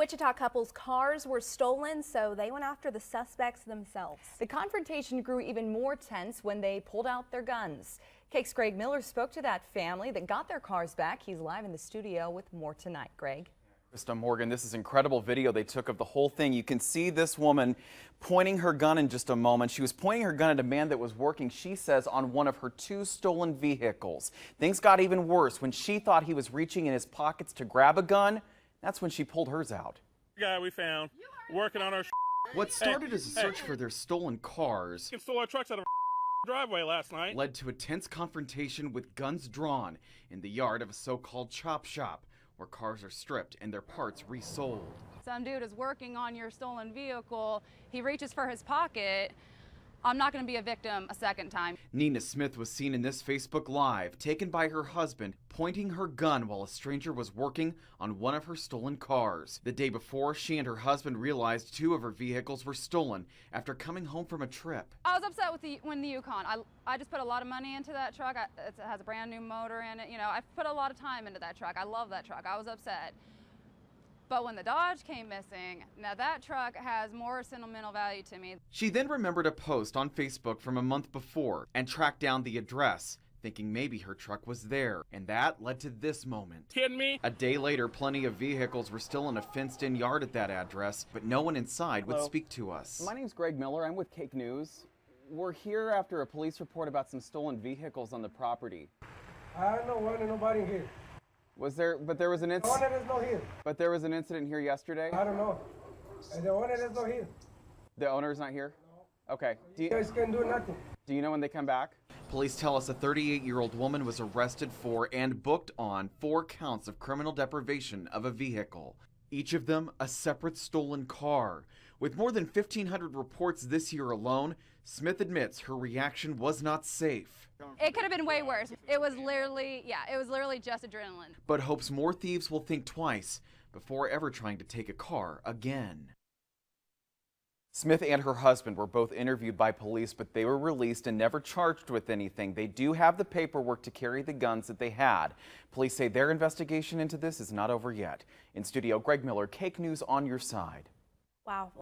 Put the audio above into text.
Wichita couple's cars were stolen, so they went after the suspects themselves. The confrontation grew even more tense when they pulled out their guns. KAKE's Greg Miller spoke to that family that got their cars back. He's live in the studio with more tonight. Greg. Krista Morgan, this is incredible video they took of the whole thing. You can see this woman pointing her gun in just a moment. She was pointing her gun at a man that was working, she says, on one of her 2 stolen vehicles. Things got even worse. When she thought he was reaching in his pockets to grab a gun, that's when she pulled hers out. The guy we found working on our What started as a search for their stolen cars stole our trucks out of our driveway last night led to a tense confrontation with guns drawn in the yard of a so-called chop shop, where cars are stripped and their parts resold. Some dude is working on your stolen vehicle. He reaches for his pocket. I'm not going to be a victim a second time. Nina Smith was seen in this Facebook Live, taken by her husband, pointing her gun while a stranger was working on one of her stolen cars. The day before, she and her husband realized 2 of her vehicles were stolen after coming home from a trip. I was upset with the Yukon. I just put a lot of money into that truck. It has a brand new motor in it. You know, I put a lot of time into that truck. I love that truck. I was upset. But when the Dodge came missing, now that truck has more sentimental value to me. She then remembered a post on Facebook from a month before and tracked down the address, thinking maybe her truck was there. And that led to this moment. kidding me. A day later, plenty of vehicles were still in a fenced-in yard at that address, but no one inside would speak to us. My name's Greg Miller. I'm with KAKE News. We're here after a police report about some stolen vehicles on the property. I don't know why there's nobody here. But there was an The incident. owner is not here. But there was an incident here yesterday. I don't know. And the owner is not here. The owner's not here? Okay. You guys can do nothing. Do you know when they come back? Police tell us a 38-year-old woman was arrested for and booked on 4 counts of criminal deprivation of a vehicle. Each of them a separate stolen car. With more than 1,500 reports this year alone, Smith admits her reaction was not safe. It could have been way worse. It was literally just adrenaline. But hopes more thieves will think twice before ever trying to take a car again. Smith and her husband were both interviewed by police, but they were released and never charged with anything. They do have the paperwork to carry the guns that they had. Police say their investigation into this is not over yet. In studio, Greg Miller, KAKE News on your side. Wow.